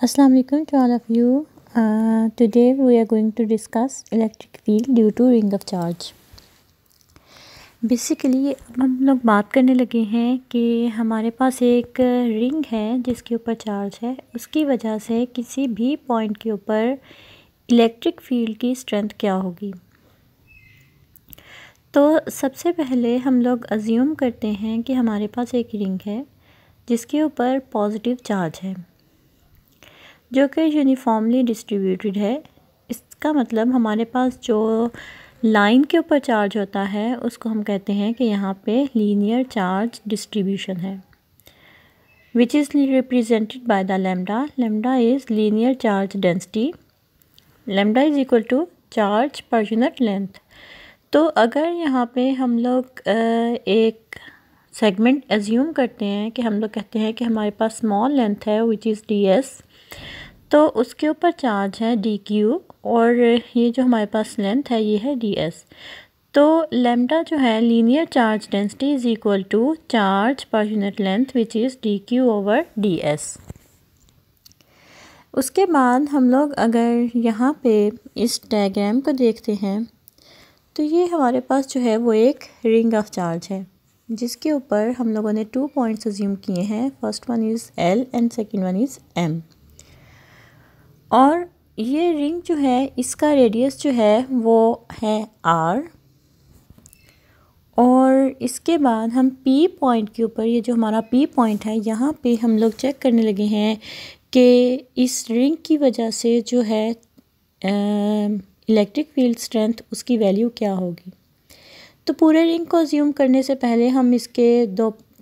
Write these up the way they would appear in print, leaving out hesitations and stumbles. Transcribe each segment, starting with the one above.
Assalamu alaikum to all of you. Today we are going to discuss electric field due to ring of charge. Basically हम लोग बात करने लगे हैं कि हमारे पास एक रिंग है जिसके ऊपर चार्ज है, उसकी वजह से किसी भी पॉइंट के ऊपर इलेक्ट्रिक फील्ड की स्ट्रेंथ क्या होगी। तो सबसे पहले हम लोग अज्यूम करते हैं कि हमारे पास एक रिंग है जिसके ऊपर पॉजिटिव चार्ज है जो कि यूनिफॉर्मली डिस्ट्रीब्यूटेड है। इसका मतलब हमारे पास जो लाइन के ऊपर चार्ज होता है उसको हम कहते हैं कि यहाँ पे लीनियर चार्ज डिस्ट्रीब्यूशन है, which is represented by the lambda. Lambda is linear charge density. Lambda is equal to charge per unit length. तो अगर यहाँ पे हम लोग एक सेगमेंट एज्यूम करते हैं कि हम लोग कहते हैं कि हमारे पास स्मॉल लेंथ है विच इज़ डी एस, तो उसके ऊपर चार्ज है डी क्यू और ये जो हमारे पास लेंथ है ये है डी एस। तो लैम्डा जो है linear charge density is equal to charge per unit length which is D Q over D S. उसके बाद हम लोग अगर यहाँ पे इस डायग्राम को देखते हैं तो ये हमारे पास जो है वो एक रिंग ऑफ चार्ज है जिसके ऊपर हम लोगों ने 2 पॉइंट्स अज्यूम किए हैं। First one is L and second one is M. और ये रिंग जो है इसका रेडियस जो है वो है आर। और इसके बाद हम पी पॉइंट के ऊपर, ये जो हमारा पी पॉइंट है, यहाँ पे हम लोग चेक करने लगे हैं कि इस रिंग की वजह से जो है इलेक्ट्रिक फील्ड स्ट्रेंथ उसकी वैल्यू क्या होगी। तो पूरे रिंग को अज्यूम करने से पहले हम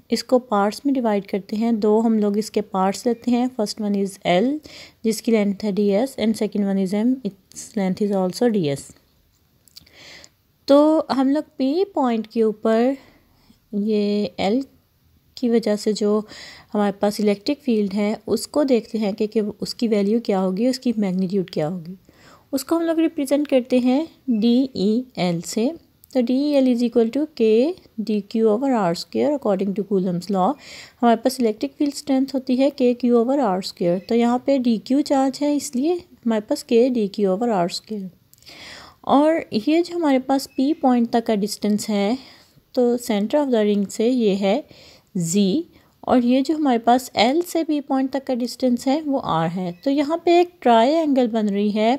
इसको पार्ट्स में डिवाइड करते हैं। दो हम लोग इसके पार्ट्स लेते हैं। फर्स्ट वन इज़ एल जिसकी लेंथ है D S and second one is M, it's length is also D S. तो हम लोग पी पॉइंट के ऊपर ये एल की वजह से जो हमारे पास इलेक्ट्रिक फील्ड है उसको देखते हैं कि उसकी वैल्यू क्या होगी, उसकी मैग्नीट्यूड क्या होगी। उसको हम लोग रिप्रेजेंट करते हैं डी ई एल से। तो D L is equal to K D Q over R square according to Coulomb's law. हमारे पास इलेक्ट्रिक फील्ड स्ट्रेंथ होती है के क्यू ओवर आर स्क्वेयर। तो यहाँ पे डी क्यू चार्ज है इसलिए हमारे पास K D Q over R square. और ये जो हमारे पास पी पॉइंट तक का डिस्टेंस है तो सेंटर ऑफ द रिंग से ये है जी, और ये जो हमारे पास एल से पी पॉइंट तक का डिस्टेंस है वो आर है। तो यहाँ पे एक ट्रायंगल बन रही है।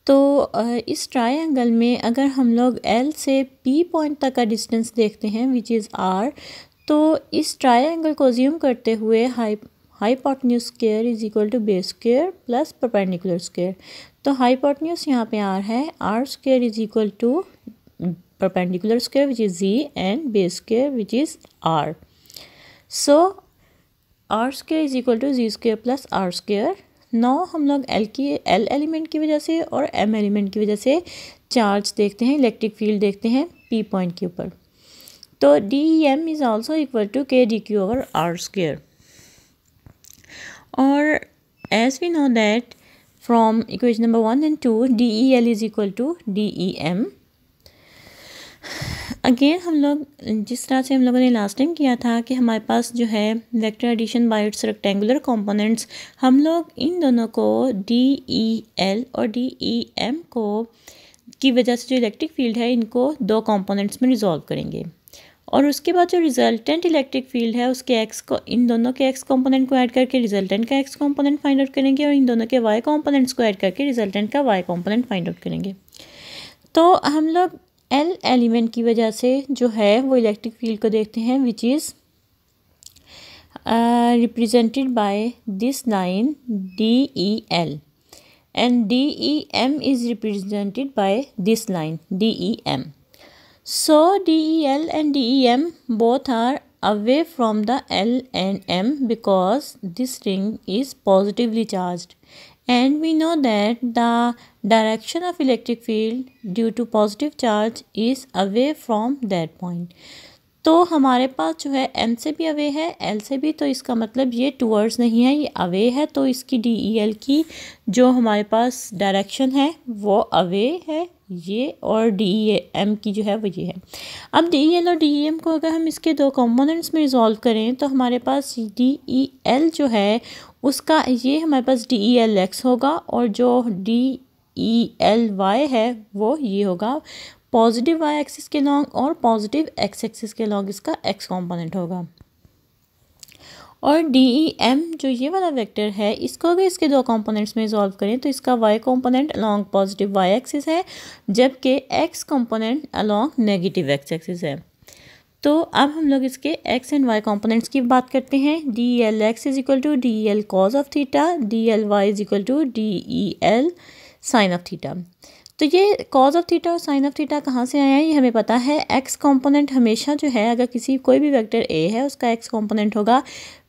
तो इस ट्रायंगल में अगर हम लोग एल से पी पॉइंट तक का डिस्टेंस देखते हैं विच इज़ आर, तो इस ट्रायंगल को अज्यूम करते हुए hypotenuse square is equal to base square plus perpendicular square. तो हाइपोटेन्यूज यहाँ पे आर है, R square is equal to perpendicular square which is G and base square which is R. So R square is equal to G square plus R square. Now हम लोग L element की वजह से और M element की वजह से charge देखते हैं, इलेक्ट्रिक फील्ड देखते हैं पी पॉइंट के ऊपर। तो D M is also equal to K D Q over R square. और as we know that from equation number 1 and 2 D E L is equal to D E M. Again हम लोग जिस तरह से हम लोगों ने लास्ट टाइम किया था कि हमारे पास जो है vector addition by its rectangular components, हम लोग इन दोनों को डी ई एल और डी ई एम को की वजह से जो इलेक्ट्रिक फील्ड है इनको दो कंपोनेंट्स में रिजॉल्व करेंगे। और उसके बाद जो रिजल्टेंट इलेक्ट्रिक फील्ड है उसके एक्स को, इन दोनों के एक्स कंपोनेंट को ऐड करके रिजल्टेंट का एक्स कंपोनेंट फाइंड आउट करेंगे और इन दोनों के वाई कंपोनेंट्स को ऐड करके रिजल्टेंट का वाई कंपोनेंट फाइंड आउट करेंगे। तो हम लोग एल एलिमेंट की वजह से जो है वो इलेक्ट्रिक फील्ड को देखते हैं which is represented by this line D E L and D E M is represented by this line D E M. So DEL and DEM both are away from the L and M because this ring is positively charged, and we know that the direction of electric field due to positive charge is away from that point. तो हमारे पास जो है M से भी away है, L से भी, तो इसका मतलब ये टूवर्ड्स नहीं है, ये अवे है। तो इसकी DEL की जो हमारे पास डायरेक्शन है वो अवे है ये, और DEM की जो है वो ये है। अब DEL और DEM को अगर हम इसके दो कंपोनेंट्स में रिजॉल्व करें तो हमारे पास DEL जो है उसका ये हमारे पास DELX होगा और जो DELY है वो ये होगा पॉजिटिव y एक्सिस के लॉन्ग और पॉजिटिव x एक्सिस के लॉन्ग इसका x कंपोनेंट होगा। और DEM जो ये वाला वेक्टर है इसको अगर इसके दो कंपोनेंट्स में सॉल्व करें तो इसका y component along positive y axis है जबकि x component along negative x axis है। तो अब हम लोग इसके x एंड y कंपोनेंट्स की बात करते हैं। DELX is equal to DEL cos of theta, DELY is equal to DEL sine of theta. तो ये कॉज ऑफ थीटा और साइन ऑफ थीटा कहाँ से आया है ये हमें पता है। एक्स कंपोनेंट हमेशा जो है अगर किसी कोई भी वेक्टर ए है उसका एक्स कंपोनेंट होगा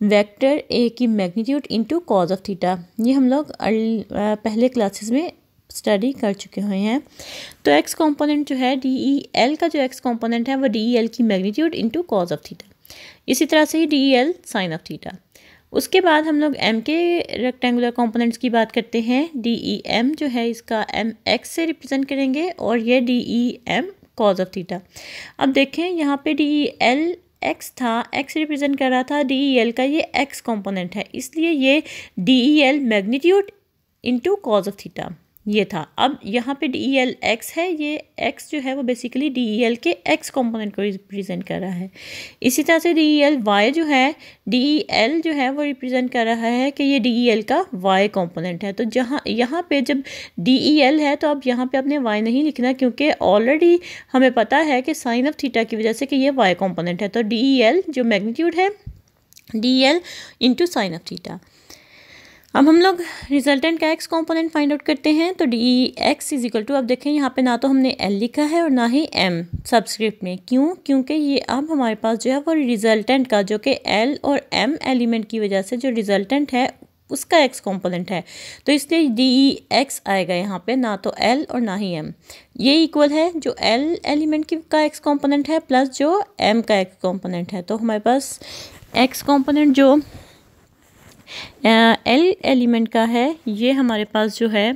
वेक्टर ए की magnitude into cause of theta. ये हम लोग पहले क्लासेस में स्टडी कर चुके हुए हैं। तो एक्स कंपोनेंट जो है DEL का जो एक्स कंपोनेंट है वो DEL की magnitude into cause of theta. इसी तरह से ही DEL साइन ऑफ थीटा। उसके बाद हम लोग m के रेक्टेंगुलर कंपोनेंट्स की बात करते हैं। DEM जो है इसका m x से रिप्रेजेंट करेंगे और ये DEM कॉज ऑफ थीटा। अब देखें यहाँ पे DEL x था, x रिप्रेजेंट कर रहा था, DEL का ये x कंपोनेंट है इसलिए ये DEL magnitude into cause of theta ये था। अब यहाँ पे DEL x है, ये x जो है वो बेसिकली DEL के x कंपोनेंट को रिप्रेजेंट कर रहा है। इसी तरह से DEL y जो है DEL जो है वो रिप्रेजेंट कर रहा है कि ये DEL का y कंपोनेंट है। तो जहाँ यहाँ पे जब DEL है तो अब यहाँ पे आपने y नहीं लिखना क्योंकि ऑलरेडी हमें पता है कि साइन ऑफ थीटा की वजह से कि ये y कंपोनेंट है। तो DEL जो मैग्नीट्यूड है DEL into sine of theta. अब हम लोग रिजल्टेंट का एक्स कंपोनेंट फाइंड आउट करते हैं। तो DEX इज इक्वल टू, अब देखें यहाँ पे ना तो हमने L लिखा है और ना ही M सबस्क्रिप्ट में। क्यों? क्योंकि ये अब हमारे पास जो है वो रिजल्टेंट का जो कि L और M एलिमेंट की वजह से जो रिजल्टेंट है उसका एक्स कंपोनेंट है तो इसलिए DEX आएगा यहाँ पे, ना तो L और ना ही M। ये इक्वल है जो L एलिमेंट की का एक्स कंपोनेंट है प्लस जो M का एक्स कंपोनेंट है। तो हमारे पास एक्स कंपोनेंट जो L एलिमेंट का है ये हमारे पास जो है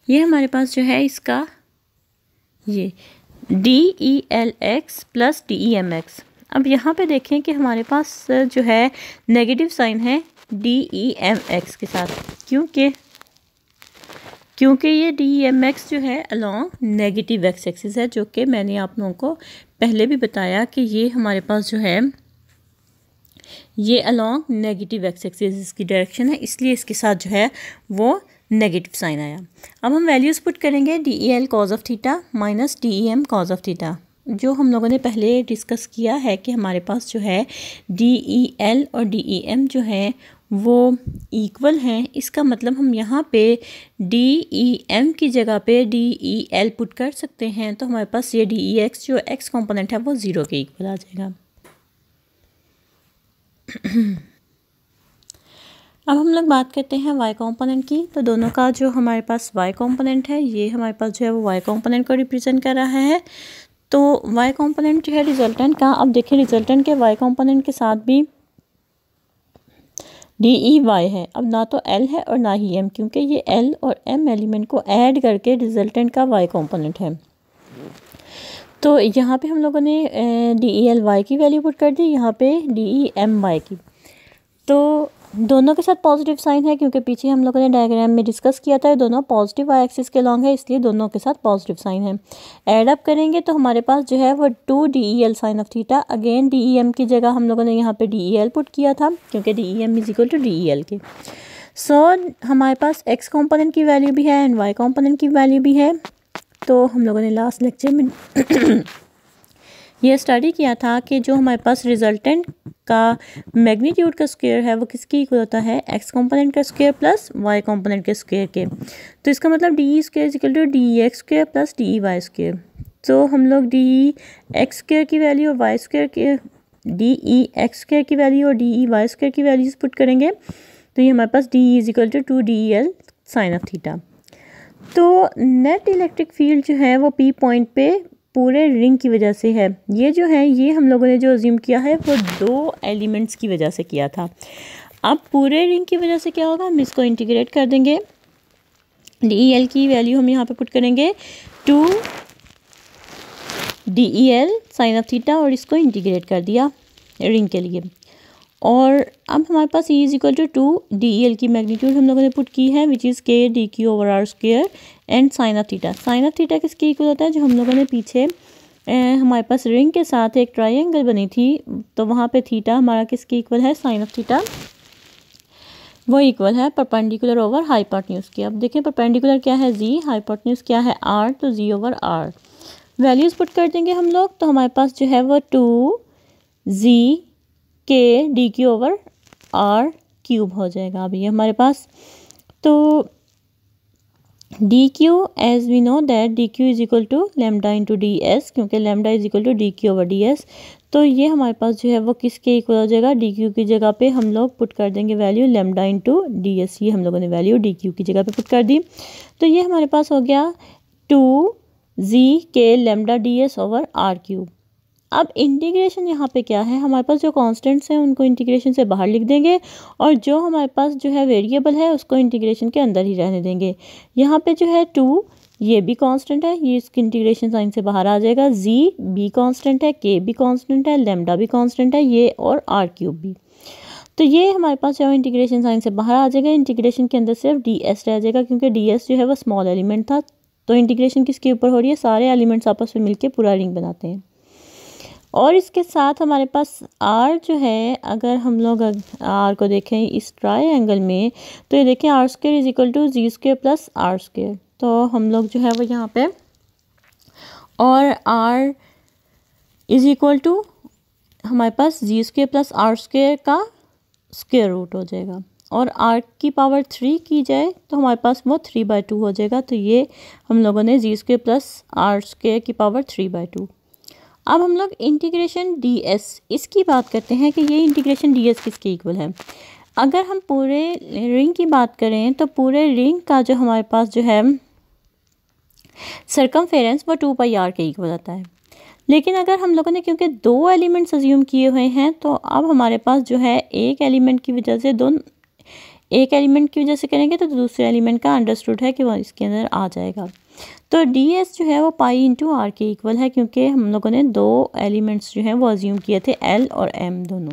ये हमारे पास जो है इसका ये DELX प्लस DEMX। अब यहाँ पे देखें कि हमारे पास जो है नेगेटिव साइन है DEMX के साथ, क्योंकि ये DEMX जो है अलोंग नेगेटिव एक्स एक्सिस है, जो कि मैंने आप लोगों को पहले भी बताया कि ये हमारे पास जो है ये अलोंग नेगेटिव एक्स एक्सिस इसकी डायरेक्शन है, इसलिए इसके साथ जो है वो नेगेटिव साइन आया। अब हम वैल्यूज़ पुट करेंगे DEL cause of theta minus DEM cause of theta. जो हम लोगों ने पहले डिस्कस किया है कि हमारे पास जो है DEL और DEM जो है वो इक्वल हैं, इसका मतलब हम यहाँ पे DEM की जगह पे DEL पुट कर सकते हैं। तो हमारे पास ये DEX जो एक्स कंपोनेंट है वो 0 के इक्वल आ जाएगा। अब हम लोग बात करते हैं y कंपोनेंट की। तो दोनों का जो हमारे पास y कंपोनेंट है ये हमारे पास जो है वो y कंपोनेंट को रिप्रेजेंट कर रहा है। तो y कंपोनेंट जो है रिजल्टेंट का, अब देखिए रिजल्टेंट के y कंपोनेंट के साथ भी DEY है। अब ना तो L है और ना ही M, क्योंकि ये L और M एलिमेंट को ऐड करके रिजल्टेंट का y कंपोनेंट है। तो यहाँ पे हम लोगों ने DELY की वैल्यू पुट कर दी, यहाँ पे DEMY की। तो दोनों के साथ पॉजिटिव साइन है क्योंकि पीछे हम लोगों ने डायग्राम में डिस्कस किया था दोनों पॉजिटिव y एक्सिस के लॉन्ग है, इसलिए दोनों के साथ पॉजिटिव साइन है। ऐड अप करेंगे तो हमारे पास जो है वो 2 DEL sine of theta. Again DEM की जगह हम लोगों ने यहाँ पे DEL पुट किया था क्योंकि DEM is equal to DEL के। सो हमारे पास x कंपोनेंट की वैल्यू भी है एंड y कंपोनेंट की वैल्यू भी है। तो हम लोगों ने लास्ट लेक्चर में ये स्टडी किया था कि जो हमारे पास रिजल्टेंट का मैग्नीट्यूड का स्क्वायर है वो किसकी इक्वल होता है, एक्स कंपोनेंट का स्क्वायर प्लस वाई कंपोनेंट के स्क्वायर के। तो इसका मतलब DE square equal to DEX square plus DEY square. तो हम लोग DEX स्क्वायर की वैल्यू और वाई स्क्वायर के DEX स्क्वायर की वैल्यू और DEY स्क्वायर की वैल्यूज पुट करेंगे तो ये हमारे पास DE is equal to 2DEL sign of theta. तो नेट इलेक्ट्रिक फील्ड जो है वो P पॉइंट पे पूरे रिंग की वजह से है। ये जो है ये हम लोगों ने जो अज्यूम किया है वो 2 एलिमेंट्स की वजह से किया था। अब पूरे रिंग की वजह से क्या होगा, हम इसको इंटीग्रेट कर देंगे। DEL की वैल्यू हम यहाँ पे पुट करेंगे 2 DEL साइन ऑफ थीटा और इसको इंटीग्रेट कर दिया रिंग के लिए। और अब हमारे पास E is equal to 2 DEL की मैग्नीट्यूड हम लोगों ने पुट की है which is K DQ over R square and sine of theta. Sine of theta किसके इक्वल होता है, जो हम लोगों ने पीछे हमारे पास रिंग के साथ एक ट्रायंगल बनी थी तो वहाँ पे थीटा हमारा किसके इक्वल है, साइन ऑफ थीटा, वो इक्वल है परपेंडिकुलर ओवर हाइपोटेन्यूज की। अब देखें परपेंडिकुलर क्या है Z, हाइपोटेन्यूज क्या है R, तो Z over R। Values put कर देंगे हम लोग तो हमारे पास जो है वो 2ZK DQ over R cube हो जाएगा। अभी ये हमारे पास तो DQ as we know that DQ is equal to lambda into DS, क्योंकि lambda is equal to DQ over DS। तो ये हमारे पास जो है वो किसके इक्वल हो जाएगा, DQ की जगह पे हम लोग पुट कर देंगे वैल्यू लैम्डा इंटू DS। ये हम लोगों ने वैल्यू DQ की जगह पे पुट कर दी। तो ये हमारे पास हो गया 2ZK lambda DS over R cube. अब इंटीग्रेशन यहाँ पे क्या है, हमारे पास जो कांस्टेंट्स हैं उनको इंटीग्रेशन से बाहर लिख देंगे और जो हमारे पास जो है वेरिएबल है उसको इंटीग्रेशन के अंदर ही रहने देंगे। यहाँ पे जो है 2 ये भी कांस्टेंट है, ये इसकी इंटीग्रेशन साइन से बाहर आ जाएगा। Z भी कांस्टेंट है, K भी कांस्टेंट है, लैम्डा भी कांस्टेंट है, ये और R क्यूब भी। तो ये हमारे पास जो है इंटीग्रेशन साइन से बाहर आ जाएगा। इंटीग्रेशन के अंदर सिर्फ DS रह जाएगा क्योंकि DS जो है वो स्मॉल एलिमेंट था। तो इंटीग्रेशन किसके ऊपर हो रही है, सारे एलिमेंट्स आपस में मिलकर पूरा रिंग बनाते हैं। और इसके साथ हमारे पास R जो है, अगर हम लोग R को देखें इस ट्रायंगल में तो ये देखें R स्क्वायर is equal to Z square plus R square. तो हम लोग जो है वो यहाँ पे और R इज इक्वल टू हमारे पास Z square plus R square का स्क्वायर रूट हो जाएगा और R की पावर 3 की जाए तो हमारे पास वो 3/2 हो जाएगा। तो ये हम लोगों ने Z square plus R square की पावर 3/2। अब हम लोग इंटीग्रेशन DS इसकी बात करते हैं कि ये इंटीग्रेशन DS किसके इक्वल है। अगर हम पूरे रिंग की बात करें तो पूरे रिंग का जो हमारे पास जो है सरकमफेरेंस वो 2πr के इक्वल आता है। लेकिन अगर हम लोगों ने क्योंकि 2 एलिमेंट्स अज्यूम किए हुए हैं तो अब हमारे पास जो है एक एलिमेंट की वजह से करेंगे तो दूसरे एलिमेंट का अंडरस्टूड है कि वो इसके अंदर आ जाएगा। तो DS जो है वो पाई इंटू R के इक्वल है क्योंकि हम लोगों ने 2 एलिमेंट्स जो हैं वो अज्यूम किए थे L और M दोनों।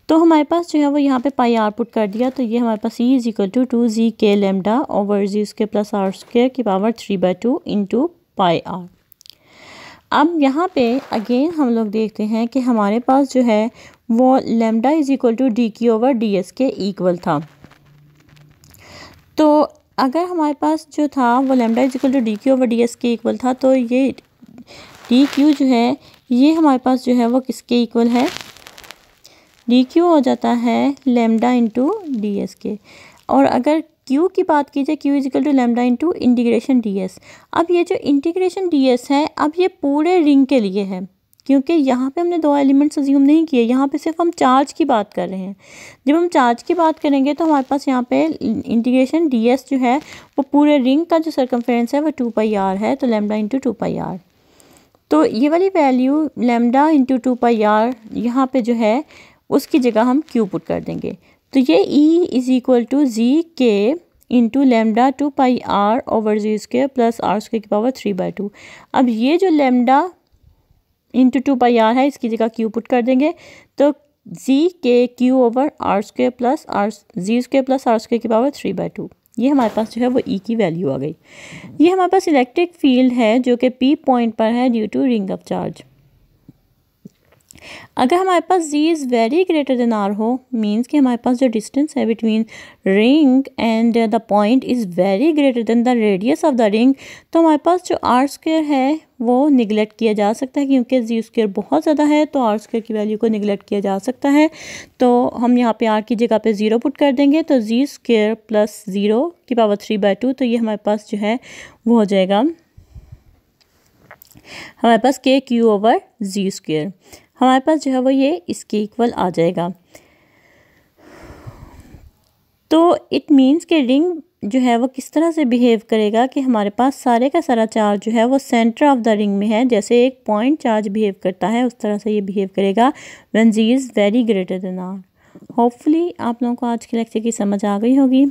तो हमारे पास जो है वो यहाँ पे पाई R पुट कर दिया तो ये हमारे पास E is equal to 2ZK lambda over Z square plus R square की पावर 3/2 इंटू पाई R। अब यहाँ पे अगेन हम लोग देखते हैं कि हमारे पास जो है वो lambda is equal to DQ over DS के इक्वल था। तो अगर हमारे पास जो था वो lambda is equal to DQ over DS के इक्वल था तो ये DQ जो है ये हमारे पास जो है वो किसके इक्वल है, DQ हो जाता है लैम्डा इंटू DS के। और अगर Q की बात की जाए Q is equal to lambda into integration DS। अब ये जो इंटीग्रेशन DS है अब ये पूरे रिंग के लिए है क्योंकि यहाँ पे हमने 2 एलिमेंट्स अज्यूम नहीं किए, यहाँ पे सिर्फ हम चार्ज की बात कर रहे हैं। जब हम चार्ज की बात करेंगे तो हमारे पास यहाँ पे इंटीग्रेशन DS जो है वो पूरे रिंग का जो सरकमफेरेंस है वो 2πr है, तो लैम्डा इंटू 2πr। तो ये वाली वैल्यू लैम्डा इंटू 2πr यहाँ पे जो है उसकी जगह हम Q पुट कर देंगे। तो ये E is equal to ZK into lambda 2πr over Z square plus R square की पावर 3/2। अब ये जो लैम्डा इंटू 2πr है इसकी जगह Q पुट कर देंगे तो ZK over R square plus Z square plus R square की पावर 3/2। ये हमारे पास जो है वो E की वैल्यू आ गई। ये हमारे पास इलेक्ट्रिक फील्ड है जो कि P पॉइंट पर है due to ring of charge. अगर हमारे पास Z is very greater than R हो मीन्स कि हमारे पास जो डिस्टेंस है between ring and the point is very greater than the radius of the ring, तो हमारे पास जो R स्क्वायर है वो निगलेक्ट किया जा सकता है क्योंकि Z स्क्वायर बहुत ज़्यादा है तो R स्क्वायर की वैल्यू को निगलेक्ट किया जा सकता है। तो हम यहाँ पे R की जगह पे 0 पुट कर देंगे तो Z स्क्वायर प्लस 0 की पावर 3/2। तो ये हमारे पास जो है वो हो जाएगा हमारे पास KQ ओवर Z स्क्वायर। हमारे पास जो है वो ये इसके इक्वल आ जाएगा। तो इट मीन्स कि रिंग जो है वो किस तरह से बिहेव करेगा कि हमारे पास सारे का सारा चार्ज जो है वो सेंटर ऑफ द रिंग में है, जैसे एक पॉइंट चार्ज बिहेव करता है उस तरह से ये बिहेव करेगा when Z is very greater than R। Hopefully आप लोगों को आज के लेक्चर की समझ आ गई होगी।